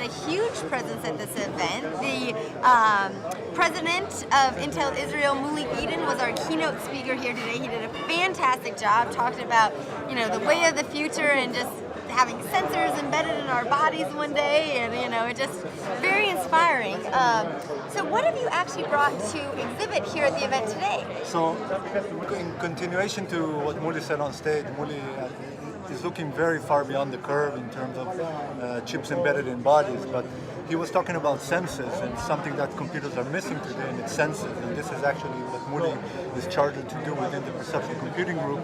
had a huge presence at this event. The president of Intel Israel, Muli Eden, was our keynote speaker here today. He did a fantastic job talking about, the way of the future and just having sensors embedded in our bodies one day, and it's just very inspiring. So what have you actually brought to exhibit here at the event today? So, in continuation to what Muli said on stage, Muli is looking very far beyond the curve in terms of chips embedded in bodies, but he was talking about senses, and something that computers are missing today, and it's senses. And this is actually what Muli is charged to do within the perceptual computing group,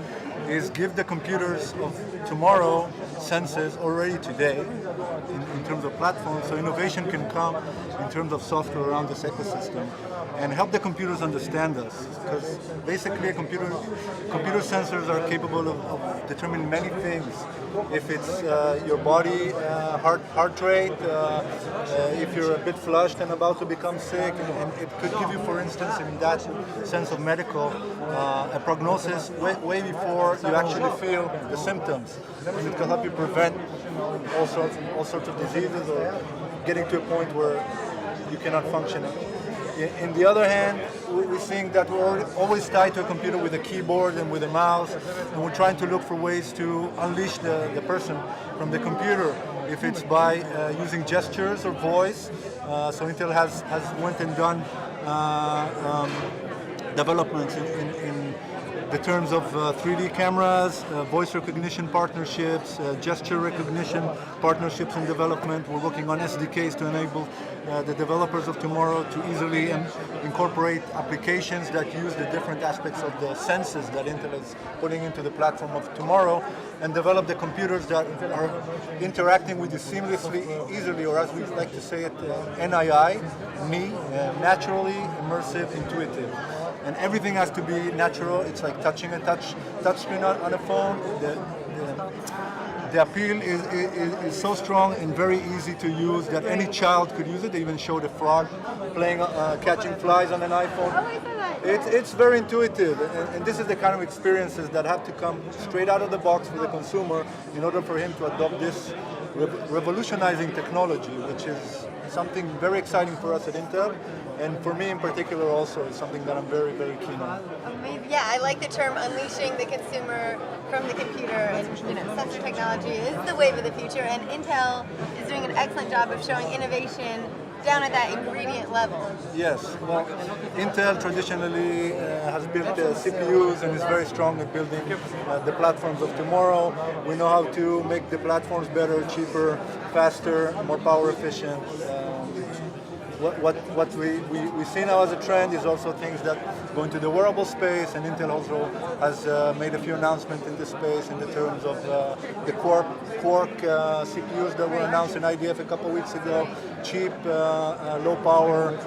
is give the computers of tomorrow senses already today in terms of platforms, so innovation can come in terms of software around this ecosystem and help the computers understand us. Because basically computer sensors are capable of determining many things. If it's your body, heart rate, if you're a bit flushed and about to become sick, and it could give you, for instance, in that sense of medical, a prognosis way before you actually feel the symptoms. And it can help you prevent all sorts of diseases or getting to a point where you cannot function. In the other hand, we're seeing that we're always tied to a computer with a keyboard and with a mouse, and we're trying to look for ways to unleash the person from the computer. If it's by using gestures or voice, so Intel has went and done developments in the terms of 3D cameras, voice recognition partnerships, gesture recognition partnerships in development. We're working on SDKs to enable the developers of tomorrow to easily incorporate applications that use the different aspects of the senses that Intel is putting into the platform of tomorrow, and develop the computers that are interacting with you seamlessly, easily, or as we like to say it, NII, naturally, immersive, intuitive. And everything has to be natural. It's like touching a touch screen on a phone. The appeal is so strong and very easy to use that any child could use it. They even showed a frog playing, catching flies on an iPhone. It's very intuitive, and this is the kind of experiences that have to come straight out of the box for the consumer in order for him to adopt this revolutionizing technology, which is something very exciting for us at Intel, and for me in particular also is something that I'm very, very keen on. Amazing. Yeah, I like the term unleashing the consumer from the computer, and sensor technology is the wave of the future, and Intel is doing an excellent job of showing innovation down at that ingredient level. Yes, well, Intel traditionally has built CPUs and is very strong at building the platforms of tomorrow. We know how to make the platforms better, cheaper, faster, more power efficient. What we see now as a trend is also things that go into the wearable space, and Intel also has made a few announcements in this space in the terms of the Quark CPUs that were announced in IDF a couple of weeks ago, cheap, low power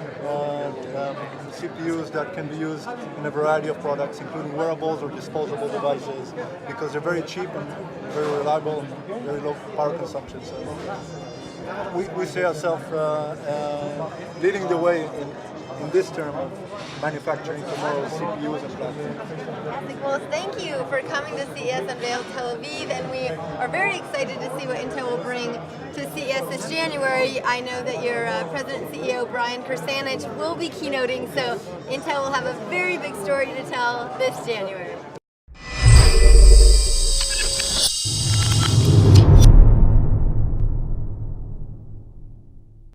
CPUs that can be used in a variety of products, including wearables or disposable devices, because they're very cheap and very reliable and very low power consumption. So we see ourselves leading the way in this term of manufacturing tomorrow's CPUs and platforms. Well, thank you for coming to CES Unveiled Tel Aviv, and we are very excited to see what Intel will bring to CES this January. I know that your President and CEO, Brian Kersanich, will be keynoting, so Intel will have a very big story to tell this January.